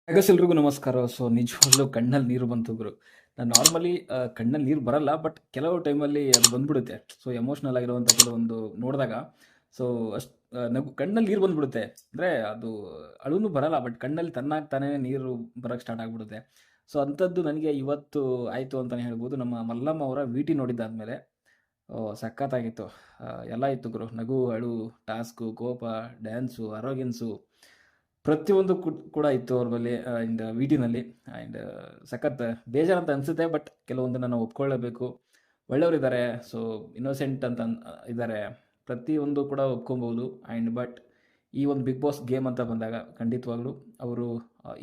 ಎಲ್ರಿಗೂ ನಮಸ್ಕಾರ. ಸೊ ನಿಜವಾಗ್ಲೂ ಕಣ್ಣಲ್ಲಿ ನೀರು ಬಂತು ಗುರು. ನಾನು ನಾರ್ಮಲಿ ಕಣ್ಣಲ್ಲಿ ನೀರು ಬರಲ್ಲ, ಬಟ್ ಕೆಲವು ಟೈಮಲ್ಲಿ ಅದು ಬಂದ್ಬಿಡುತ್ತೆ. ಸೊ ಎಮೋಷ್ನಲ್ ಆಗಿರುವಂಥ ಕೆಲವೊಂದು ನೋಡಿದಾಗ ಸೊ ಅಷ್ಟು ನಗು ಕಣ್ಣಲ್ಲಿ ನೀರು ಬಂದ್ಬಿಡುತ್ತೆ. ಅಂದರೆ ಅದು ಅಳುನೂ ಬರಲ್ಲ, ಬಟ್ ಕಣ್ಣಲ್ಲಿ ತನ್ನಾಗಿ ತಾನೇ ನೀರು ಬರೋಕ್ಕೆ ಸ್ಟಾರ್ಟ್ ಆಗಿಬಿಡುತ್ತೆ. ಸೊ ಅಂಥದ್ದು ನನಗೆ ಇವತ್ತು ಆಯಿತು ಅಂತಲೇ ಹೇಳ್ಬೋದು. ನಮ್ಮ ಮಲ್ಲಮ್ಮ ಅವರ ವಿ ಟಿ ನೋಡಿದ್ದಾದಮೇಲೆ ಸಖತ್ತಾಗಿತ್ತು. ಎಲ್ಲ ಇತ್ತು ಗುರು. ನಗು, ಅಳು, ಟಾಸ್ಕು, ಕೋಪ, ಡ್ಯಾನ್ಸು, ಅರೋಗೆನ್ಸು ಪ್ರತಿಯೊಂದು ಕೂಡ ಇತ್ತು ಅವ್ರ ಬಳಿ. ಆ್ಯಂಡ್ ವಿ ಟಿನಲ್ಲಿ ಆ್ಯಂಡ್ ಸಖತ್ ಬೇಜಾರಂತ ಅನಿಸುತ್ತೆ, ಬಟ್ ಕೆಲವೊಂದನ್ನು ನಾವು ಒಪ್ಕೊಳ್ಳೇಬೇಕು. ಒಳ್ಳೆಯವರಿದ್ದಾರೆ, ಸೊ ಇನ್ನೋಸೆಂಟ್ ಅಂತ ಇದ್ದಾರೆ, ಪ್ರತಿಯೊಂದು ಕೂಡ ಒಪ್ಕೊಬೋದು. ಆ್ಯಂಡ್ ಬಟ್ ಈ ಒಂದು ಬಿಗ್ ಬಾಸ್ ಗೇಮ್ ಅಂತ ಬಂದಾಗ ಖಂಡಿತವಾಗ್ಲೂ ಅವರು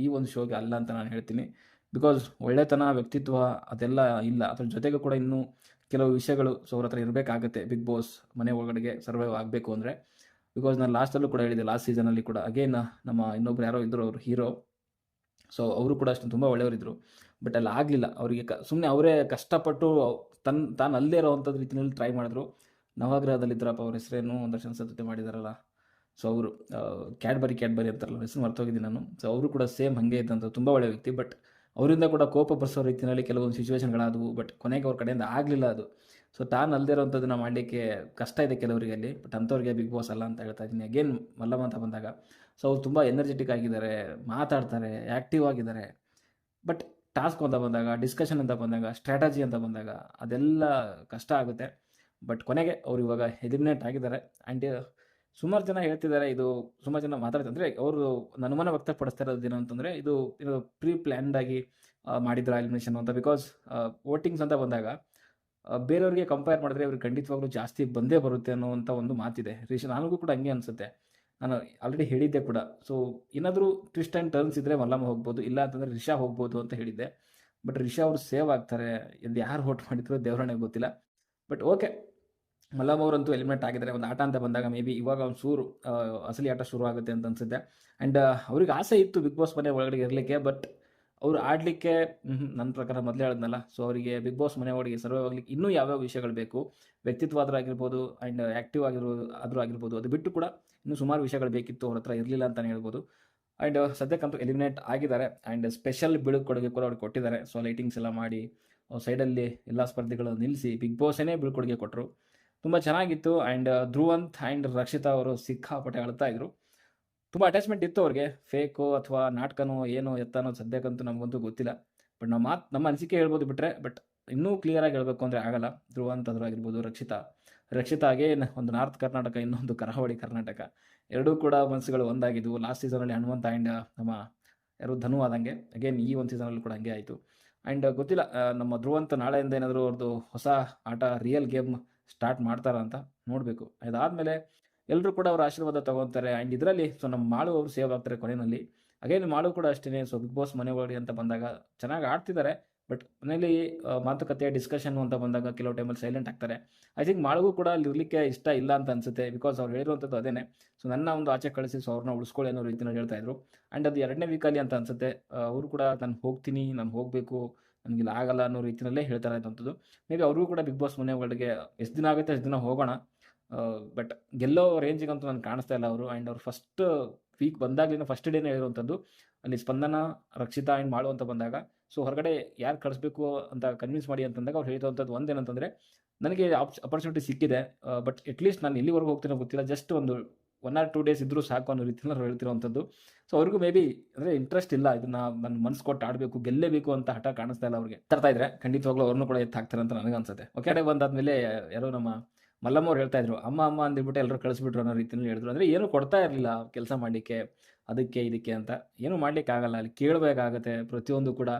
ಈ ಒಂದು ಶೋಗೆ ಅಲ್ಲ ಅಂತ ನಾನು ಹೇಳ್ತೀನಿ. ಬಿಕಾಸ್ ಒಳ್ಳೆತನ, ವ್ಯಕ್ತಿತ್ವ ಅದೆಲ್ಲ ಇಲ್ಲ. ಅದ್ರ ಜೊತೆಗೆ ಕೂಡ ಇನ್ನೂ ಕೆಲವು ವಿಷಯಗಳು ಸೊ ಅವ್ರ ಹತ್ರ ಇರಬೇಕಾಗತ್ತೆ ಬಿಗ್ ಬಾಸ್ ಮನೆ ಒಳಗಡೆಗೆ ಸರ್ವೈವ್ ಆಗಬೇಕು ಅಂದರೆ. ಬಿಕಾಸ್ ನಾನು ಲಾಸ್ಟಲ್ಲೂ ಕೂಡ ಹೇಳಿದೆ, ಲಾಸ್ಟ್ ಸೀಸನಲ್ಲಿ ಕೂಡ ಅಗೇನ್ ನಮ್ಮ ಇನ್ನೊಬ್ರು ಯಾರೋ ಇದ್ದರು, ಅವರು ಹೀರೋ. ಸೊ ಅವರು ಕೂಡ ಅಷ್ಟು ತುಂಬ ಒಳ್ಳೆಯವರಿದ್ದರು, ಬಟ್ ಅಲ್ಲಿ ಆಗಲಿಲ್ಲ ಅವರಿಗೆ. ಸುಮ್ಮನೆ ಅವರೇ ಕಷ್ಟಪಟ್ಟು ತಾನು ಅಲ್ಲೇ ಇರೋವಂಥದ್ದು ರೀತಿಯಲ್ಲಿ ಟ್ರೈ ಮಾಡಿದ್ರು. ನವಗ್ರಹದಲ್ಲಿದ್ದರಪ್ಪ, ಅವ್ರ ಹೆಸರೇನು ದರ್ಶನ್ ಸತತೆ ಮಾಡಿದಾರಲ್ಲ, ಸೊ ಅವರು ಕ್ಯಾಡ್ಬರಿ ಅಂತಾರಲ್ಲ, ಹೆಸರು ಮರ್ತೋಗಿದ್ದೀನಿ ನಾನು. ಸೊ ಅವರು ಕೂಡ ಸೇಮ್ ಹಾಗೆ ಇದ್ದಂಥ ತುಂಬ ಒಳ್ಳೆಯ ವ್ಯಕ್ತಿ, ಬಟ್ ಅವರಿಂದ ಕೂಡ ಕೋಪ ಬರ್ಸೋ ರೀತಿಯಲ್ಲಿ ಕೆಲವೊಂದು ಸಿಚುವೇಶನ್ಗಳಾದವು, ಬಟ್ ಕೊನೆಗೆ ಅವ್ರ ಕಡೆಯಿಂದ ಆಗಲಿಲ್ಲ ಅದು. ಸೊ ತಾನು ಅಲ್ಲದೇ ಇರೋವಂಥದ್ದನ್ನು ಮಾಡಲಿಕ್ಕೆ ಕಷ್ಟ ಇದೆ ಕೆಲವರಿಗೆ ಅಲ್ಲಿ, ಬಟ್ ಅಂಥವ್ರಿಗೆ ಬಿಗ್ ಬಾಸ್ ಅಲ್ಲ ಅಂತ ಹೇಳ್ತಾ ಇದ್ದೀನಿ. ಅಗೇನ್ ಮಲ್ಲಮ್ಮ ಅಂತ ಬಂದಾಗ ಸೊ ಅವ್ರು ತುಂಬ ಎನರ್ಜೆಟಿಕ್ ಆಗಿದ್ದಾರೆ, ಮಾತಾಡ್ತಾರೆ, ಆ್ಯಕ್ಟಿವ್ ಆಗಿದ್ದಾರೆ. ಬಟ್ ಟಾಸ್ಕ್ ಅಂತ ಬಂದಾಗ, ಡಿಸ್ಕಷನ್ ಅಂತ ಬಂದಾಗ, ಸ್ಟ್ರಾಟಜಿ ಅಂತ ಬಂದಾಗ ಅದೆಲ್ಲ ಕಷ್ಟ ಆಗುತ್ತೆ. ಬಟ್ ಕೊನೆಗೆ ಅವ್ರು ಇವಾಗ ಎಲಿಮಿನೇಟ್ ಆಗಿದ್ದಾರೆ. ಆ್ಯಂಡ್ ಸುಮಾರು ಜನ ಹೇಳ್ತಿದ್ದಾರೆ, ಇದು ಸುಮಾರು ಜನ ಮಾತಾಡ್ತಾರೆ, ಅಂದರೆ ಅವರು ಅನುಮಾನ ವ್ಯಕ್ತಪಡಿಸ್ತಾ ಇರೋದು ಏನು ಅಂತಂದರೆ, ಇದು ಪ್ರೀ ಪ್ಲ್ಯಾನ್ಡಾಗಿ ಮಾಡಿದ್ರ ಎಲಿಮಿನೇಷನ್ ಅಂತ. ಬಿಕಾಸ್ ವೋಟಿಂಗ್ಸ್ ಅಂತ ಬಂದಾಗ ಬೇರೆಯವ್ರಿಗೆ ಕಂಪೇರ್ ಮಾಡಿದ್ರೆ ಇವ್ರಿಗೆ ಖಂಡಿತವಾಗ್ಲೂ ಜಾಸ್ತಿ ಬಂದೇ ಬರುತ್ತೆ ಅನ್ನೋವಂಥ ಒಂದು ಮಾತಿದೆ. ನನಗೂ ಕೂಡ ಹಂಗೆ ಅನಿಸುತ್ತೆ. ನಾನು ಆಲ್ರೆಡಿ ಹೇಳಿದ್ದೆ ಕೂಡ. ಸೊ ಏನಾದರೂ ಟ್ವಿಸ್ಟ್ ಆ್ಯಂಡ್ ಟರ್ನ್ಸ್ ಇದ್ದರೆ ಮಲ್ಲಮ್ಮ ಹೋಗ್ಬೋದು, ಇಲ್ಲ ಅಂತಂದರೆ ರಿಷಾ ಹೋಗ್ಬೋದು ಅಂತ ಹೇಳಿದ್ದೆ. ಬಟ್ ರಿಷಾ ಅವರು ಸೇವ್ ಆಗ್ತಾರೆ, ಎಲ್ಲಿ ಯಾರು ವೋಟ್ ಮಾಡಿದ್ರು ದೇವರಣೆ ಗೊತ್ತಿಲ್ಲ. ಬಟ್ ಓಕೆ, ಮಲ್ಲಮ್ಮ ಅವರಂತೂ ಎಲಿಮಿನೇಟ್ ಆಗಿದ್ದಾರೆ. ಒಂದು ಆಟ ಅಂತ ಬಂದಾಗ ಮೇ ಬಿ ಇವಾಗ ಒಂದು ಚೂರು ಅಸಲಿ ಆಟ ಶುರು ಆಗುತ್ತೆ ಅಂತ ಅನಿಸುತ್ತೆ. ಆ್ಯಂಡ್ ಅವ್ರಿಗೆ ಆಸೆ ಇತ್ತು ಬಿಗ್ ಬಾಸ್ ಮನೆ ಒಳಗಡೆ ಇರಲಿಕ್ಕೆ, ಬಟ್ ಅವರು ಆಡಲಿಕ್ಕೆ ನನ್ನ ಪ್ರಕಾರ ಮೊದಲೇ ಹೇಳಿದ್ನಲ್ಲ, ಸೊ ಅವರಿಗೆ ಬಿಗ್ ಬಾಸ್ ಮನೆ ಒಳಗೆ ಸರ್ವೈವ್ ಆಗಲಿಕ್ಕೆ ಇನ್ನೂ ಯಾವ್ಯಾವ ವಿಷಯಗಳು ಬೇಕು, ವ್ಯಕ್ತಿತ್ವ ಆದರೂ ಆಗಿರ್ಬೋದು, ಆ್ಯಂಡ್ ಆ್ಯಕ್ಟಿವ್ ಆದರೂ ಆಗಿರ್ಬೋದು, ಅದು ಬಿಟ್ಟು ಕೂಡ ಇನ್ನೂ ಸುಮಾರು ವಿಷಯಗಳು ಬೇಕಿತ್ತು, ಅವ್ರ ಹತ್ರ ಇರಲಿಲ್ಲ ಅಂತಲೇ ಹೇಳ್ಬೋದು. ಆ್ಯಂಡ್ ಸದ್ಯಕ್ಕಂತೂ ಎಲಿಮಿನೇಟ್ ಆಗಿದ್ದಾರೆ. ಆ್ಯಂಡ್ ಸ್ಪೆಷಲ್ ಬೀಳ್ಕೊಡುಗೆ ಕೂಡ ಅವ್ರಿಗೆ ಕೊಟ್ಟಿದ್ದಾರೆ. ಸೊ ಲೈಟಿಂಗ್ಸ್ ಎಲ್ಲ ಮಾಡಿ ಸೈಡಲ್ಲಿ ಎಲ್ಲ ಸ್ಪರ್ಧಿಗಳು ನಿಲ್ಲಿಸಿ ಬಿಗ್ ಬಾಸೇನೇ ಬೀಳ್ಕೊಡುಗೆ ಕೊಟ್ಟರು. ತುಂಬ ಚೆನ್ನಾಗಿತ್ತು. ಆ್ಯಂಡ್ ಧ್ರುವಂತ್ ಆ್ಯಂಡ್ ರಕ್ಷಿತಾ ಅವರು ಸಿಕ್ಕಾಪಟ್ಟೆ ಅಳ್ತಾ ಇದ್ರು. ತುಂಬ ಅಟ್ಯಾಚ್ಮೆಂಟ್ ಇತ್ತು ಅವ್ರಿಗೆ. ಫೇಕೋ ಅಥವಾ ನಾಟಕನೋ ಏನೋ ಎತ್ತನೋ ಸದ್ಯಕ್ಕಂತೂ ನಮಗಂತೂ ಗೊತ್ತಿಲ್ಲ. ಬಟ್ ನಮ್ಮ ಅನಿಸಿಕೆ ಹೇಳ್ಬೋದು ಬಿಟ್ಟರೆ, ಬಟ್ ಇನ್ನೂ ಕ್ಲಿಯರಾಗಿ ಹೇಳಬೇಕು ಅಂದರೆ ಆಗಲ್ಲ. ಧ್ರುವಂತ್ ಆದರೂ ಆಗಿರ್ಬೋದು, ರಕ್ಷಿತಾ ಅಗೇನ್ ಒಂದು ನಾರ್ತ್ ಕರ್ನಾಟಕ, ಇನ್ನೊಂದು ಕರಾವಳಿ ಕರ್ನಾಟಕ, ಎರಡೂ ಕೂಡ ಮನಸ್ಸುಗಳು ಒಂದಾಗಿದ್ವು. ಲಾಸ್ಟ್ ಸೀಸನಲ್ಲಿ ಹನುಮಂತ ಆ್ಯಂಡ್ ನಮ್ಮ ಯಾರು ಧನು ಆದಂಗೆ ಅಗೇನ್ ಈ ಒಂದು ಸೀಸನಲ್ಲೂ ಕೂಡ ಹಂಗೆ ಆಯಿತು. ಆ್ಯಂಡ್ ಗೊತ್ತಿಲ್ಲ, ನಮ್ಮ ಧ್ರುವಂತ್ ನಾಳೆಯಿಂದ ಏನಾದರೂ ಅವ್ರದ್ದು ಹೊಸ ಆಟ, ರಿಯಲ್ ಗೇಮ್ ಸ್ಟಾರ್ಟ್ ಮಾಡ್ತಾರ ಅಂತ ನೋಡಬೇಕು. ಅದಾದಮೇಲೆ ಎಲ್ಲರೂ ಕೂಡ ಅವರ ಆಶೀರ್ವಾದ ತಗೊತಾರೆ. ಆ್ಯಂಡ್ ಇದರಲ್ಲಿ ಸೊ ನಮ್ಮ ಮಾಳು ಅವರು ಸೇವ್ ಆಗ್ತಾರೆ ಕೊನೆಯಲ್ಲಿ. ಅಗೇನ್ ಮಾಳು ಕೂಡ ಅಷ್ಟೇ. ಸೊ ಬಿಗ್ ಬಾಸ್ ಮನೆ ಒಳಗಡೆ ಅಂತ ಬಂದಾಗ ಚೆನ್ನಾಗಿ ಆಡ್ತಿದ್ದಾರೆ, ಬಟ್ ಮನೇಲಿ ಮಾತುಕತೆ, ಡಿಸ್ಕಷನ್ ಅಂತ ಬಂದಾಗ ಕೆಲವು ಟೈಮಲ್ಲಿ ಸೈಲೆಂಟ್ ಆಗ್ತಾರೆ. ಐ ಥಿಂಕ್ ಮಾಳಿಗೂ ಕೂಡ ಅಲ್ಲಿ ಇರಲಿಕ್ಕೆ ಇಷ್ಟ ಇಲ್ಲ ಅಂತ ಅನಿಸುತ್ತೆ. ಬಿಕಾಸ್ ಅವ್ರು ಹೇಳಿರುವಂಥದ್ದು ಅದೇನೆ, ಸೊ ನನ್ನ ಒಂದು ಆಚೆ ಕಳಿಸಿ, ಸೊ ಅವ್ರನ್ನ ಉಳಿಸ್ಕೊಳ್ಳಿ ಅನ್ನೋ ರೀತಿಯಲ್ಲಿ ಹೇಳ್ತಾ ಇದ್ರು. ಆ್ಯಂಡ್ ಅದು 2ನೇ ವೀಕಲ್ಲಿ ಅಂತ ಅನಿಸುತ್ತೆ. ಅವರು ಕೂಡ ನಾನು ಹೋಗ್ತೀನಿ, ನಾನು ಹೋಗಬೇಕು, ನನಗಿಲ್ಲ ಆಗಲ್ಲ ಅನ್ನೋ ರೀತಿಯಲ್ಲೇ ಹೇಳ್ತಾ ಇದ್ದಂಥದ್ದು. ಮೇ ಬಿ ಅವ್ರಿಗೂ ಕೂಡ ಬಿಗ್ ಬಾಸ್ ಮನೆ ಒಳಗೆ ಎಷ್ಟು ದಿನ ಆಗುತ್ತೆ ಅಷ್ಟು ದಿನ ಹೋಗೋಣ, ಬಟ್ ಗೆಲ್ಲೋ ರೇಂಜಿಗಂತೂ ನನಗೆ ಕಾಣಿಸ್ತಾ ಇಲ್ಲ ಅವರು. ಆ್ಯಂಡ್ ಅವ್ರು ಫಸ್ಟ್ ವೀಕ್ ಬಂದಾಗಲಿನ ಫಸ್ಟ್ ಡೇನೇ ಹೇಳಿರುವಂಥದ್ದು, ಅಲ್ಲಿ ಸ್ಪಂದನ, ರಕ್ಷಿತಾ ಆ್ಯಂಡ್ ಮಾಳು ಅಂತ ಬಂದಾಗ ಸೊ ಹೊರಗಡೆ ಯಾರು ಕಳಿಸ್ಬೇಕು ಅಂತ ಕನ್ವಿನ್ಸ್ ಮಾಡಿ ಅಂತಂದಾಗ ಅವ್ರು ಹೇಳಿರುವಂಥದ್ದು ಒಂದೇನಂತಂದರೆ, ನನಗೆ ಅಪರ್ಚುನಿಟಿ ಸಿಕ್ಕಿದೆ, ಬಟ್ ಅಟ್ಲೀಸ್ಟ್ ನಾನು ಎಲ್ಲಿವರೆಗೂ ಹೋಗ್ತೀನೋ ಗೊತ್ತಿಲ್ಲ, ಜಸ್ಟ್ ಒಂದು 1 or 2 ಡೇಸ್ ಇದ್ದರೂ ಸಾಕು ಅನ್ನೋ ರೀತಿಯಲ್ಲಿ ಅವ್ರು ಹೇಳ್ತಿರುವಂಥದ್ದು. ಸೊ ಅವ್ರಿಗೂ ಮೇ ಬಿ ಅಂದರೆ ಇಂಟ್ರೆಸ್ಟ್ ಇಲ್ಲ, ಇದನ್ನು ನನ್ನ ಮನಸ್ಸು ಕೊಟ್ಟು ಆಡಬೇಕು, ಗೆಲ್ಲೇಬೇಕು ಅಂತ ಹಠ ಕಾಣಿಸ್ತಾ ಇಲ್ಲ ಅವ್ರಿಗೆ. ತರ್ತಾ ಇದ್ರೆ ಖಂಡಿತವಾಗ್ಲೂ ಅವ್ರನ್ನೂ ಕೂಡ ಎತ್ತು ಹಾಕ್ತಾರೆ ಅಂತ ನನಗೆ ಅನ್ಸುತ್ತೆ. ಓಕೆ, ಕಡೆ ಬಂದಾದ್ಮೇಲೆ ಯಾರೋ ನಮ್ಮ ಮಲ್ಲಮ್ಮ ಅವ್ರು ಹೇಳ್ತಾ ಇದ್ರು, ಅಮ್ಮ ಅಮ್ಮ ಅಂದ್ಬಿಟ್ಟು ಎಲ್ಲರೂ ಕಳಿಸ್ಬಿಟ್ರು ಅನ್ನೋ ರೀತಿಯಲ್ಲಿ ಹೇಳಿದ್ರು. ಅಂದರೆ ಏನೂ ಕೊಡ್ತಾ ಇರಲಿಲ್ಲ ಕೆಲಸ ಮಾಡಲಿಕ್ಕೆ, ಅದಕ್ಕೆ ಇದಕ್ಕೆ ಅಂತ ಏನೂ ಮಾಡಲಿಕ್ಕೆ ಆಗಲ್ಲ. ಅಲ್ಲಿ ಕೇಳಬೇಕಾಗತ್ತೆ, ಪ್ರತಿಯೊಂದು ಕೂಡ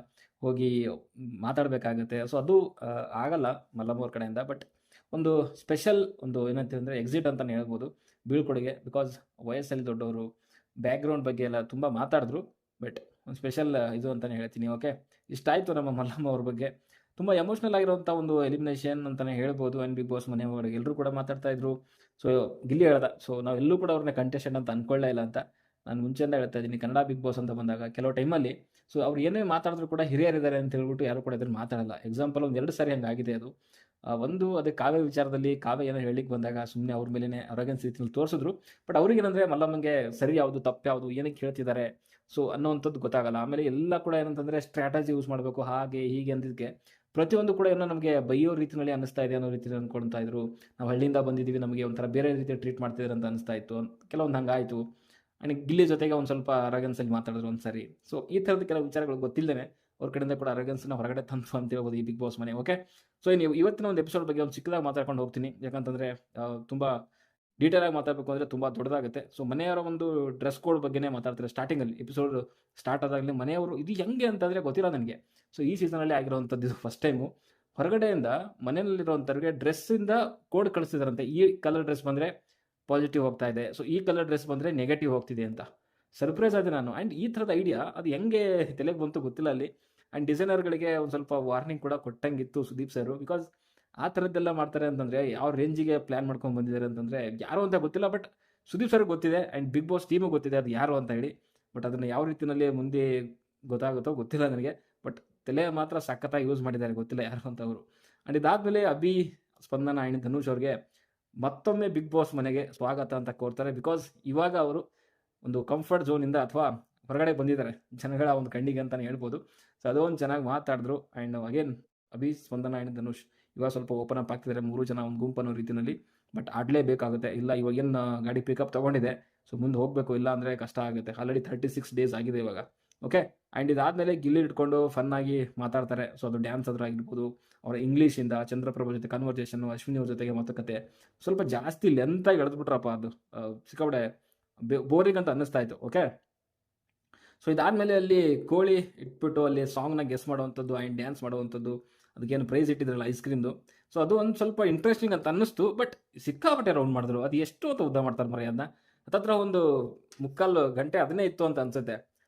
ಹೋಗಿ ಮಾತಾಡಬೇಕಾಗತ್ತೆ. ಸೊ ಅದು ಆಗಲ್ಲ ಮಲ್ಲಮ್ಮ ಅವ್ರ ಕಡೆಯಿಂದ. ಬಟ್ ಒಂದು ಸ್ಪೆಷಲ್ ಒಂದು ಏನಂತಂದರೆ ಎಕ್ಸಿಟ್ ಅಂತಲೇ ಹೇಳ್ಬೋದು, ಬೀಳ್ಕೊಡುಗೆ. ಬಿಕಾಸ್ ವಯಸ್ಸಲ್ಲಿ ದೊಡ್ಡವರು, ಬ್ಯಾಕ್ಗ್ರೌಂಡ್ ಬಗ್ಗೆ ಎಲ್ಲ ತುಂಬ ಮಾತಾಡಿದ್ರು, ಬಟ್ ಒಂದು ಸ್ಪೆಷಲ್ ಇದು ಅಂತಲೇ ಹೇಳ್ತೀನಿ. ಓಕೆ, ಇಷ್ಟಾಯಿತು ನಮ್ಮ ಮಲ್ಲಮ್ಮ ಅವ್ರ ಬಗ್ಗೆ. ತುಂಬ ಎಮೋಷ್ನಲ್ ಆಗಿರುವಂಥ ಒಂದು ಎಲಿಮಿನೇಷನ್ ಅಂತಲೇ ಹೇಳ್ಬೋದು. ಆ್ಯಂಡ್ ಬಿಗ್ ಬಾಸ್ ಮನೆ ಒಳಗಡೆ ಎಲ್ಲರೂ ಕೂಡ ಮಾತಾಡ್ತಾ ಇದ್ರು. ಸೊ ಗಿಲ್ಲಿ ಹೇಳ್ದ, ಸೊ ನಾವೆಲ್ಲೂ ಕೂಡ ಅವ್ರನ್ನ ಕಂಟೆಸ್ಟೆಂಟ್ ಅಂತ ಅಂದ್ಕೊಳ್ಳೇ ಇಲ್ಲ ಅಂತ. ನಾನು ಮುಂಚೆಯಿಂದ ಹೇಳ್ತಾ ಇದ್ದೀನಿ, ಕನ್ನಡ ಬಿಗ್ ಬಾಸ್ ಅಂತ ಬಂದಾಗ ಕೆಲವು ಟೈಮಲ್ಲಿ ಸೊ ಅವ್ರು ಏನೇ ಮಾತಾಡಿದ್ರು ಕೂಡ ಹಿರಿಯರಿದ್ದಾರೆ ಅಂತ ಹೇಳ್ಬಿಟ್ಟು ಯಾರು ಕೂಡ ಇದನ್ನು ಮಾತಾಡಲ್ಲ. ಎಕ್ಸಾಂಪಲ್ ಒಂದು 2 ಸಾರಿ ಹಂಗಾಗಿದೆ ಅದು. ಒಂದು ಅದೇ ಕಾವ್ಯ ವಿಚಾರದಲ್ಲಿ ಕಾವ್ಯ ಏನೋ ಹೇಳಿಕ್ಕೆ ಬಂದಾಗ ಸುಮ್ಮನೆ ಅವ್ರ ಮೇಲೇನೆ ಅರಗನ್ಸ್ ರೀತಿಯಲ್ಲಿ ತೋರಿಸಿದ್ರು. ಬಟ್ ಅವ್ರಿಗೇನಂದ್ರೆ ಮಲ್ಲಮ್ಮಂಗೆ ಸರಿ ಯಾವುದು ತಪ್ಪು ಯಾವುದು ಏನಕ್ಕೆ ಹೇಳ್ತಿದ್ದಾರೆ ಸೊ ಅನ್ನೋವಂಥದ್ದು ಗೊತ್ತಾಗಲ್ಲ. ಆಮೇಲೆ ಎಲ್ಲ ಕೂಡ ಏನಂತಂದರೆ ಸ್ಟ್ರಾಟಜಿ ಯೂಸ್ ಮಾಡಬೇಕು ಹಾಗೆ ಹೀಗೆ ಅಂದಿದ್ದಕ್ಕೆ ಪ್ರತಿಯೊಂದು ಕೂಡ ಏನೋ ನಮಗೆ ಬೈಯೋ ರೀತಿಯಲ್ಲಿ ಅನ್ನಿಸ್ತಾ ಇದೆ ಅನ್ನೋ ರೀತಿಯಲ್ಲಿ ಅಂದ್ಕೊಳ್ತಾ ಇದ್ರು. ನಾವು ಹಳ್ಳಿಯಿಂದ ಬಂದಿದ್ದೀವಿ, ನಮಗೆ ಒಂಥರ ಬೇರೆ ರೀತಿ ಟ್ರೀಟ್ ಮಾಡ್ತಿದ್ದಾರೆ ಅಂತ ಅನಿಸ್ತಾ ಇತ್ತು. ಕೆಲವೊಂದು ಹಂಗಾಯಿತು. ಆ್ಯಂಡ್ ಗಿಲ್ಲಿ ಜೊತೆಗೆ ಒಂದು ಸ್ವಲ್ಪ ಅರಗನ್ಸಲ್ಲಿ ಮಾತಾಡಿದ್ರು ಒಂದು ಸಾರಿ. ಸೊ ಈ ಥರದ ಕೆಲವು ವಿಚಾರಗಳು ಗೊತ್ತಿಲ್ಲದೇ ಅವ್ರ ಕಡೆಯಿಂದ ಕೂಡ ಅರಗನ್ಸ್ನ ಹೊರಗಡೆ ತಂತು ಅಂತ ಹೇಳ್ಬೋದು ಈ ಬಿಗ್ ಬಾಸ್ ಮನೆ. ಓಕೆ, ಸೊ ನೀವು ಇವತ್ತಿನ ಒಂದು ಎಪಿಸೋಡ್ ಬಗ್ಗೆ ಒಂದು ಚಿಕ್ಕದಾಗಿ ಮಾತಾಡ್ಕೊಂಡು ಹೋಗ್ತೀನಿ. ಯಾಕಂತಂದರೆ ತುಂಬ ಡೀಟೇಲ್ ಆಗಿ ಮಾತಾಡಬೇಕು ಅಂದರೆ ತುಂಬ ದೊಡ್ಡದಾಗುತ್ತೆ. ಸೊ ಮನೆಯವರ ಒಂದು ಡ್ರೆಸ್ ಕೋಡ್ ಬಗ್ಗೆನೇ ಮಾತಾಡ್ತಾರೆ ಸ್ಟಾರ್ಟಿಂಗಲ್ಲಿ. ಎಪಿಸೋಡ್ ಸ್ಟಾರ್ಟ್ ಆದಾಗಲೇ ಮನೆಯವರು ಇದು ಹೆಂಗೆ ಅಂತಂದರೆ ಗೊತ್ತಿಲ್ಲ ನನಗೆ. ಸೊ ಈ ಸೀಸನಲ್ಲಿ ಆಗಿರೋವಂಥದ್ದು ಇದು ಫಸ್ಟ್ ಟೈಮು. ಹೊರಗಡೆಯಿಂದ ಮನೆಯಲ್ಲಿರುವಂಥವ್ರಿಗೆ ಡ್ರೆಸ್ಸಿಂದ ಕೋಡ್ ಕಳಿಸ್ತಿದಾರಂತೆ. ಈ ಕಲರ್ ಡ್ರೆಸ್ ಬಂದರೆ ಪಾಸಿಟಿವ್ ಹೋಗ್ತಾ ಇದೆ, ಸೊ ಈ ಕಲರ್ ಡ್ರೆಸ್ ಬಂದರೆ ನೆಗೆಟಿವ್ ಹೋಗ್ತಿದೆ ಅಂತ. ಸರ್ಪ್ರೈಸ್ ಆದೆ ನಾನು. ಆ್ಯಂಡ್ ಈ ಥರದ ಐಡಿಯಾ ಅದು ಹೆಂಗೆ ತಲೆಗೆ ಬಂತು ಗೊತ್ತಿಲ್ಲ ಅಲ್ಲಿ. ಆ್ಯಂಡ್ ಡಿಸೈನರ್ಗಳಿಗೆ ಒಂದು ಸ್ವಲ್ಪ ವಾರ್ನಿಂಗ್ ಕೂಡ ಕೊಟ್ಟಂಗಿತ್ತು ಸುದೀಪ್ ಸರ್. ಬಿಕಾಸ್ ಆ ಥರದ್ದೆಲ್ಲ ಮಾಡ್ತಾರೆ ಅಂತಂದರೆ ಯಾವ ರೇಂಜಿಗೆ ಪ್ಲ್ಯಾನ್ ಮಾಡ್ಕೊಂಡು ಬಂದಿದ್ದಾರೆ ಅಂತಂದರೆ ಯಾರು ಅಂತ ಗೊತ್ತಿಲ್ಲ. ಬಟ್ ಸುದೀಪ್ ಸರ್ಗೆ ಗೊತ್ತಿದೆ ಆ್ಯಂಡ್ ಬಿಗ್ ಬಾಸ್ ಟೀಮಿಗೆ ಗೊತ್ತಿದೆ ಅದು ಯಾರು ಅಂತ ಹೇಳಿ. ಬಟ್ ಅದನ್ನು ಯಾವ ರೀತಿಯಲ್ಲಿ ಮುಂದೆ ಗೊತ್ತಾಗುತ್ತೋ ಗೊತ್ತಿಲ್ಲ ನನಗೆ. ಬಟ್ ತಲೆ ಮಾತ್ರ ಸಖತ್ತಾಗಿ ಯೂಸ್ ಮಾಡಿದ್ದಾರೆ, ಗೊತ್ತಿಲ್ಲ ಯಾರು ಅಂತ ಅವರು. ಆ್ಯಂಡ್ ಇದಾದಮೇಲೆ ಅಭಿ, ಸ್ಪಂದನ ಆ್ಯಂಡ್ ಧನುಷ್ ಅವ್ರಿಗೆ ಮತ್ತೊಮ್ಮೆ ಬಿಗ್ ಬಾಸ್ ಮನೆಗೆ ಸ್ವಾಗತ ಅಂತ ಕೋರ್ತಾರೆ. ಬಿಕಾಸ್ ಇವಾಗ ಅವರು ಒಂದು ಕಂಫರ್ಟ್ ಝೋನಿಂದ ಅಥವಾ ಹೊರಗಡೆ ಬಂದಿದ್ದಾರೆ ಜನಗಳ ಒಂದು ಕಣ್ಣಿಗೆ ಅಂತಲೇ ಹೇಳ್ಬೋದು. ಸೊ ಅದೊಂದು ಚೆನ್ನಾಗಿ ಮಾತಾಡಿದ್ರು. And again Abhi, Spandana and Dhanush ಇವಾಗ ಸ್ವಲ್ಪ ಓಪನ್ ಅಪ್ ಆಗ್ತಿದ್ದಾರೆ, 3 ಜನ ಒಂದು ಗುಂಪು ಅನ್ನೋ ರೀತಿಯಲ್ಲಿ. ಬಟ್ ಆಡಲೇಬೇಕಾಗುತ್ತೆ. ಇಲ್ಲ ಇವಾಗೇನು ಗಾಡಿ ಪಿಕಪ್ ತೊಗೊಂಡಿದೆ, ಸೊ ಮುಂದೆ ಹೋಗಬೇಕು, ಇಲ್ಲ ಅಂದರೆ ಕಷ್ಟ ಆಗುತ್ತೆ. ಆಲ್ರೆಡಿ 36 ಡೇಸ್ ಆಗಿದೆ ಇವಾಗ. ಓಕೆ, ಆ್ಯಂಡ್ ಇದಾದಮೇಲೆ ಗಿಲ್ಲಿ ಇಟ್ಕೊಂಡು ಫನ್ನಾಗಿ ಮಾತಾಡ್ತಾರೆ. ಸೊ ಅದು ಡ್ಯಾನ್ಸ್ ಆದರೂ ಆಗಿರ್ಬೋದು, ಅವರ ಇಂಗ್ಲೀಷಿಂದ ಚಂದ್ರಪ್ರಭು ಜೊತೆ ಕನ್ವರ್ಸೇಷನ್ನು, ಅಶ್ವಿನಿ ಅವ್ರ ಜೊತೆಗೆ ಮಾತುಕತೆ ಸ್ವಲ್ಪ ಜಾಸ್ತಿ ಲೆಂತಾಗಿ ಎಳೆದ್ಬಿಟ್ರಪ್ಪ. ಅದು ಸಿಕ್ಕಾಪಟ್ಟೆ ಬೋರಿಂಗ್ ಅಂತ ಅನ್ನಿಸ್ತಾ ಇತ್ತು. ಓಕೆ, ಸೊ ಇದಾದಮೇಲೆ ಅಲ್ಲಿ ಕೋಳಿ ಇಟ್ಬಿಟ್ಟು ಅಲ್ಲಿ ಸಾಂಗ್ನ ಗೆಸ್ ಮಾಡುವಂಥದ್ದು ಆ್ಯಂಡ್ ಡ್ಯಾನ್ಸ್ ಮಾಡುವಂಥದ್ದು, ಅದಕ್ಕೇನು ಪ್ರೈಸ್ ಇಟ್ಟಿದ್ರಲ್ಲ ಐಸ್ ಕ್ರೀಮ್ದು. ಸೊ ಅದು ಒಂದು ಸ್ವಲ್ಪ ಇಂಟ್ರೆಸ್ಟಿಂಗ್ ಅಂತ ಅನ್ನಿಸ್ತು. ಬಟ್ ಸಿಕ್ಕಾಪಟ್ಟೆ ರೌಂಡ್ ಮಾಡಿದ್ರು. ಅದು ಎಷ್ಟು ಅಂತ ಉದ್ದ ಮಾಡ್ತಾರೆ ಮರಿ ಅದನ್ನ. ಹತ್ತತ್ರ ಒಂದು 3/4 ಗಂಟೆ ಅದನ್ನೇ ಇತ್ತು ಅಂತ ಅನ್ಸುತ್ತೆ.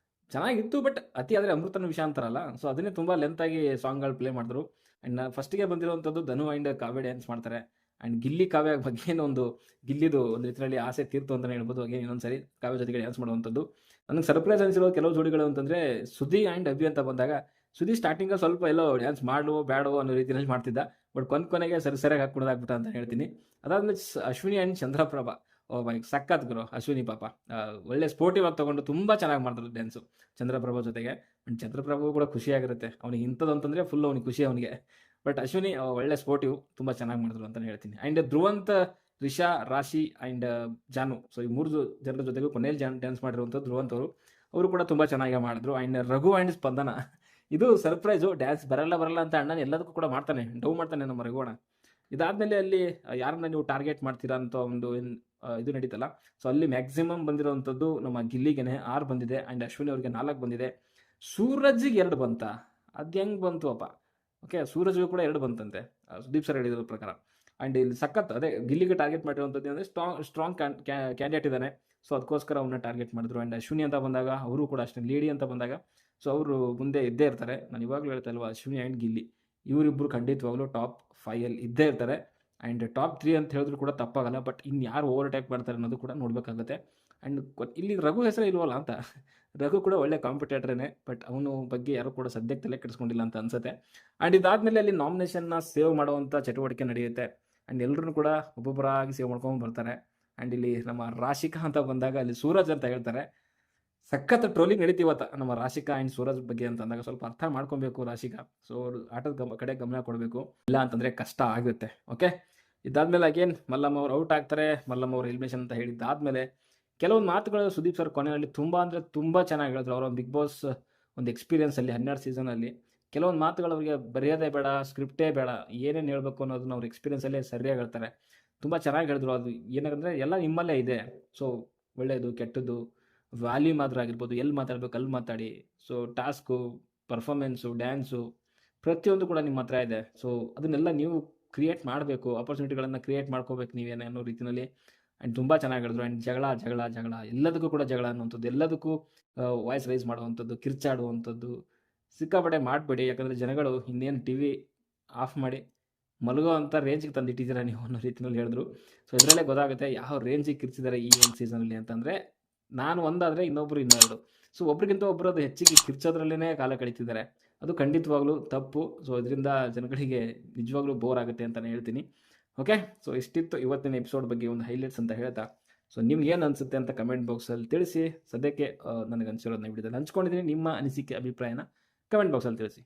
ಚೆನ್ನಾಗಿತ್ತು, ಬಟ್ ಅತಿ ಆದರೆ ಅಮೃತನ ವಿಷಯ ಅಂತಾರಲ್ಲ, ಸೊ ಅದನ್ನೇ ತುಂಬ ಲೆಂತಾಗಿ ಸಾಂಗ್ಗಳು ಪ್ಲೇ ಮಾಡಿದ್ರು. ಆ್ಯಂಡ್ ಫಸ್ಟಿಗೆ ಬಂದಿರುವಂಥದ್ದು ಧನು ಆ್ಯಂಡ್ ಕಾವ್ಯ ಡ್ಯಾನ್ಸ್ ಮಾಡ್ತಾರೆ. ಆ್ಯಂಡ್ ಗಿಲ್ಲಿ ಕಾವ್ಯ ಬಗ್ಗೆ ಒಂದು ಗಿಲ್ಲಿದು ಒಂದು ರೀತಿಯಲ್ಲಿ ಆಸೆ ತೀರ್ತು ಅಂತಲೇ ಹೇಳ್ಬೋದು. ಹಾಗೆ ಇನ್ನೊಂದು ಸರಿ ಕಾವ್ಯ ಜೊತೆಗೆ ಡ್ಯಾನ್ಸ್ ಮಾಡುವಂಥದ್ದು. ನನಗೆ ಸರ್ಪ್ರೈಸ್ ಅನಿಸಿರೋ ಕೆಲವು ಜೋಡಿಗಳು ಅಂತಂದರೆ ಸುದಿ ಆ್ಯಂಡ್ ಅಭಿ ಅಂತ ಬಂದಾಗ, ಸುದಿ ಸ್ಟಾರ್ಟಿಂಗಲ್ಲಿ ಸ್ವಲ್ಪ ಎಲ್ಲೋ ಡ್ಯಾನ್ಸ್ ಮಾಡುವೋ ಬೇಡವೋ ಅನ್ನೋ ರೀತಿಯಲ್ಲಿ ಮಾಡ್ತಿದ್ದ. ಬಟ್ ಕೊನೆಗೆ ಸರಿಯಾಗಿ ಹಾಕ್ಬಿಡೋದಾಗ್ಬಿಟ್ಟ ಅಂತ ಹೇಳ್ತೀನಿ. ಅದಾದಮೇಲೆ ಅಶ್ವಿನಿ ಆ್ಯಂಡ್ ಚಂದ್ರಪ್ರಭಾ, ಓ ಮೈ ಸಖತ್ ಗುರು. ಅಶ್ವಿನಿ ಪಾಪ ಒಳ್ಳೆ ಸ್ಪೋರ್ಟಿವ್ ಆಗಿ ತೊಗೊಂಡು ತುಂಬ ಚೆನ್ನಾಗಿ ಮಾಡಿದ್ರು ಡ್ಯಾನ್ಸು ಚಂದ್ರಪ್ರಭು ಜೊತೆಗೆ. ಆ್ಯಂಡ್ ಚಂದ್ರಪ್ರಭು ಕೂಡ ಖುಷಿಯಾಗಿರುತ್ತೆ, ಅವ್ನಿಗೆ ಇಂಥದ್ದು ಅಂತಂದರೆ ಫುಲ್ ಅವ್ನಿಗೆ ಖುಷಿ ಅವನಿಗೆ. ಬಟ್ ಅಶ್ವಿನಿ ಒಳ್ಳೆ ಸ್ಪೋರ್ಟಿವ್, ತುಂಬ ಚೆನ್ನಾಗಿ ಮಾಡಿದ್ರು ಅಂತಲೇ ಹೇಳ್ತೀನಿ. ಆ್ಯಂಡ್ ಧ್ರುವಂತ್, ರಿಷಾ, ರಾಶಿ ಆ್ಯಂಡ್ ಜಾನು, ಸೊ ಈ 3 ಜನರ ಜೊತೆಗೂ ಕೊನೆಯಲ್ಲಿ ಡ್ಯಾನ್ಸ್ ಮಾಡಿರುವಂಥದ್ದು ಧ್ರುವಂತ್ ಅವರು ಕೂಡ ತುಂಬ ಚೆನ್ನಾಗಿ ಮಾಡಿದ್ರು. ಆ್ಯಂಡ್ ರಘು ಆ್ಯಂಡ್ ಸ್ಪಂದನ, ಇದು ಸರ್ಪ್ರೈಸು. ಡ್ಯಾನ್ಸ್ ಬರಲ್ಲ ಅಂತ ಅಣ್ಣನ ಎಲ್ಲದಕ್ಕೂ ಕೂಡ ಮಾಡ್ತಾನೆ, ಡೌ ಮಾಡ್ತಾನೆ ನಮ್ಮ ರಘುವಣ. ಇದಾದಮೇಲೆ ಅಲ್ಲಿ ಯಾರನ್ನ ನೀವು ಟಾರ್ಗೆಟ್ ಮಾಡ್ತೀರಾ ಅಂತ ಒಂದು ಇದು ನಡೀತಲ್ಲ. ಸೊ ಅಲ್ಲಿ ಮ್ಯಾಕ್ಸಿಮಮ್ ಬಂದಿರೋವಂಥದ್ದು ನಮ್ಮ ಗಿಲ್ಲಿಗೆ 6 ಬಂದಿದೆ. ಆ್ಯಂಡ್ ಅಶ್ವಿನಿ ಅವ್ರಿಗೆ 4 ಬಂದಿದೆ. ಸೂರಜ್ಗೆ 2 ಬಂತ, ಅದು ಹೆಂಗೆ ಬಂತು ಅಪ್ಪ. ಓಕೆ, ಸೂರಜ್ಗೂ ಕೂಡ 2 ಬಂತಂತೆ ಸುದೀಪ್ ಸರ್ ಹೇಳಿದ್ರ ಪ್ರಕಾರ. ಆ್ಯಂಡ್ ಇಲ್ಲಿ ಸಖತ್ ಅದೇ ಗಿಲ್ಲಿಗೆ ಟಾರ್ಗೆಟ್ ಮಾಡಿರುವಂಥದ್ದು ಅಂದರೆ ಸ್ಟ್ರಾಂಗ್ ಕ್ಯಾಂಡಿಡೇಟ್ ಇದ್ದಾನೆ. ಸೊ ಅದಕ್ಕೋಸ್ಕರ ಅವನ್ನ ಟಾರ್ಗೆಟ್ ಮಾಡಿದ್ರು. ಆ್ಯಂಡ್ ಅಶ್ವಿನಿ ಅಂತ ಬಂದಾಗ ಅವರು ಕೂಡ ಅಷ್ಟೇ ಲೇಡಿ ಅಂತ ಬಂದಾಗ ಸೊ ಅವರು ಮುಂದೆ ಇದ್ದೇ ಇರ್ತಾರೆ. ನಾನು ಇವಾಗಲೂ ಹೇಳ್ತಾ ಇಲ್ವಾ, ಅಶ್ವಿನಿ ಆ್ಯಂಡ್ ಗಿಲ್ಲಿ ಇವರಿಬ್ಬರು ಖಂಡಿತವಾಗ್ಲೂ ಟಾಪ್ 5 ಇದ್ದೇ ಇರ್ತಾರೆ. ಆ್ಯಂಡ್ ಟಾಪ್ 3 ಅಂತ ಹೇಳಿದ್ರು ಕೂಡ ತಪ್ಪಾಗಲ್ಲ. ಬಟ್ ಇನ್ನು ಯಾರು ಓವರ್ಟೇಕ್ ಮಾಡ್ತಾರೆ ಅನ್ನೋದು ಕೂಡ ನೋಡಬೇಕಾಗುತ್ತೆ. ಆ್ಯಂಡ್ ಇಲ್ಲಿ ರಘು ಹೆಸರು ಇಲ್ವಲ್ಲ ಅಂತ. ರಘು ಕೂಡ ಒಳ್ಳೆ ಕಾಂಪಿಟೇಟರ್ನೇ, ಬಟ್ ಅವನು ಬಗ್ಗೆ ಯಾರು ಕೂಡ ಸದ್ಯಕ್ಕೆ ತಲೆ ಕೆಡಿಸ್ಕೊಂಡಿಲ್ಲ ಅಂತ ಅನ್ಸುತ್ತೆ. ಆ್ಯಂಡ್ ಇದಾದಮೇಲೆ ಅಲ್ಲಿ ನಾಮಿನೇಷನ್ನ ಸೇವ್ ಮಾಡುವಂಥ ಚಟುವಟಿಕೆ ನಡೆಯುತ್ತೆ. ಆ್ಯಂಡ್ ಎಲ್ಲರೂ ಕೂಡ ಒಬ್ಬೊಬ್ಬರಾಗಿ ಸೇವ್ ಮಾಡ್ಕೊಂಡು ಬರ್ತಾರೆ. ಆ್ಯಂಡ್ ಇಲ್ಲಿ ನಮ್ಮ ರಾಶಿಕಾ ಅಂತ ಬಂದಾಗ ಅಲ್ಲಿ ಸೂರಜ್ ಅಂತ ಹೇಳ್ತಾರೆ. ಸಖತ್ ಟ್ರೋಲಿಂಗ್ ನಡೀತೀವತ್ತ ನಮ್ಮ ರಾಶಿಕಾ ಆ್ಯಂಡ್ ಸೂರಜ್ ಬಗ್ಗೆ ಅಂತ ಅಂದಾಗ ಸ್ವಲ್ಪ ಅರ್ಥ ಮಾಡ್ಕೊಬೇಕು ರಾಶಿಕಾ. ಸೊ ಅವರು ಆಟದ ಕಡೆ ಗಮನ ಕೊಡಬೇಕು, ಇಲ್ಲ ಅಂತಂದರೆ ಕಷ್ಟ ಆಗುತ್ತೆ. ಓಕೆ, ಇದಾದಮೇಲೆ ಅಗೇನ್ ಮಲ್ಲಮ್ಮ ಅವ್ರು ಔಟ್ ಆಗ್ತಾರೆ. ಮಲ್ಲಮ್ಮ ಅವ್ರು ಎಲಿಮಿನೇಷನ್ ಅಂತ ಹೇಳಿದ್ದಾದಮೇಲೆ ಕೆಲವೊಂದು ಮಾತುಗಳು ಸುದೀಪ್ ಸರ್ ಕೊನೆಯಲ್ಲಿ ತುಂಬ ಅಂದರೆ ತುಂಬ ಚೆನ್ನಾಗಿ ಹೇಳಿದ್ರು. ಅವರ ಬಿಗ್ ಬಾಸ್ ಒಂದು ಎಕ್ಸ್ಪೀರಿಯನ್ಸಲ್ಲಿ 12 ಸೀಸನಲ್ಲಿ ಕೆಲವೊಂದು ಮಾತುಗಳು ಅವರಿಗೆ ಬರೆಯೋದೇ ಬೇಡ, ಸ್ಕ್ರಿಪ್ಟೇ ಬೇಡ, ಏನೇನು ಹೇಳಬೇಕು ಅನ್ನೋದನ್ನ ಅವ್ರ ಎಕ್ಸ್ಪೀರಿಯನ್ಸಲ್ಲೇ ಸರಿಯಾಗಿ ಹೇಳ್ತಾರೆ. ತುಂಬ ಚೆನ್ನಾಗಿ ಹೇಳಿದ್ರು. ಅದು ಏನಂದರೆ ಎಲ್ಲ ನಿಮ್ಮಲ್ಲೇ ಇದೆ. ಸೊ ಒಳ್ಳೆಯದು ಕೆಟ್ಟದ್ದು ವ್ಯಾಲ್ಯೂಮ್ ಆದರೂ ಆಗಿರ್ಬೋದು, ಎಲ್ಲಿ ಮಾತಾಡಬೇಕು ಅಲ್ಲಿ ಮಾತಾಡಿ. ಸೊ ಟಾಸ್ಕು, ಪರ್ಫಾರ್ಮೆನ್ಸು, ಡ್ಯಾನ್ಸು ಪ್ರತಿಯೊಂದು ಕೂಡ ನಿಮ್ಮ ಹತ್ರ ಇದೆ. ಸೊ ಅದನ್ನೆಲ್ಲ ನೀವು ಕ್ರಿಯೇಟ್ ಮಾಡಬೇಕು, ಆಪರ್ಚುನಿಟಿಗಳನ್ನು ಕ್ರಿಯೇಟ್ ಮಾಡ್ಕೋಬೇಕು ನೀವೇನೇ ಅನ್ನೋ ರೀತಿಯಲ್ಲಿ. ಆ್ಯಂಡ್ ತುಂಬ ಚೆನ್ನಾಗಿ ಹೇಳಿದ್ರು. ಆ್ಯಂಡ್ ಜಗಳ ಎಲ್ಲದಕ್ಕೂ ಕೂಡ ಜಗಳ ಅನ್ನುವಂಥದ್ದು, ಎಲ್ಲದಕ್ಕೂ ವಾಯ್ಸ್ ರೈಸ್ ಮಾಡುವಂಥದ್ದು, ಕಿರ್ಚಾಡುವಂಥದ್ದು ಸಿಕ್ಕಾಪಟ್ಟೆ ಮಾಡಬೇಡಿ. ಯಾಕಂದರೆ ಜನಗಳು ಇನ್ನೇನು ಟಿ ವಿ ಆಫ್ ಮಾಡಿ ಮಲಗೋ ಅಂಥ ರೇಂಜಿಗೆ ತಂದಿಟ್ಟಿದ್ದೀರಾ ನೀವು ಅನ್ನೋ ರೀತಿಯಲ್ಲಿ ಹೇಳಿದ್ರು. ಸೊ ಇದರಲ್ಲೇ ಗೊತ್ತಾಗುತ್ತೆ ಯಾವ ರೇಂಜಿಗೆ ಕಿರ್ಚಿದ್ದಾರೆ ಈ ಒಂದು ಸೀಸನಲ್ಲಿ ಅಂತಂದರೆ ನಾನು ಒಂದಾದರೆ ಇನ್ನೊಬ್ಬರು ಇನ್ನೆರಡು. ಸೊ ಒಬ್ರಿಗಿಂತ ಒಬ್ಬರು ಅದು ಹೆಚ್ಚಿಗೆ ಕಿರ್ಚೋದ್ರಲ್ಲೇ ಕಾಲ ಕಳೀತಿದ್ದಾರೆ. ಅದು ಖಂಡಿತವಾಗ್ಲೂ ತಪ್ಪು. ಸೊ ಇದರಿಂದ ಜನಗಳಿಗೆ ನಿಜವಾಗ್ಲೂ ಬೋರ್ ಆಗುತ್ತೆ ಅಂತಲೇ ಹೇಳ್ತೀನಿ. ಓಕೆ, ಸೊ ಇಷ್ಟಿತ್ತು ಇವತ್ತಿನ ಎಪಿಸೋಡ್ ಬಗ್ಗೆ ಒಂದು ಹೈಲೈಟ್ಸ್ ಅಂತ ಹೇಳ್ತಾ, ಸೊ ನಿಮ್ಗೆ ಏನು ಅನಿಸುತ್ತೆ ಅಂತ ಕಮೆಂಟ್ ಬಾಕ್ಸಲ್ಲಿ ತಿಳಿಸಿ. ಸದ್ಯಕ್ಕೆ ನನಗೆ ಅನಿಸಿರೋದನ್ನ ವಿಡಿಯೋದಲ್ಲಿ ಹಂಚ್ಕೊಂಡಿದ್ದೀನಿ. ನಿಮ್ಮ ಅನಿಸಿಕೆ ಅಭಿಪ್ರಾಯನ ಕಮೆಂಟ್ ಬಾಕ್ಸಲ್ಲಿ ತಿಳಿಸಿ.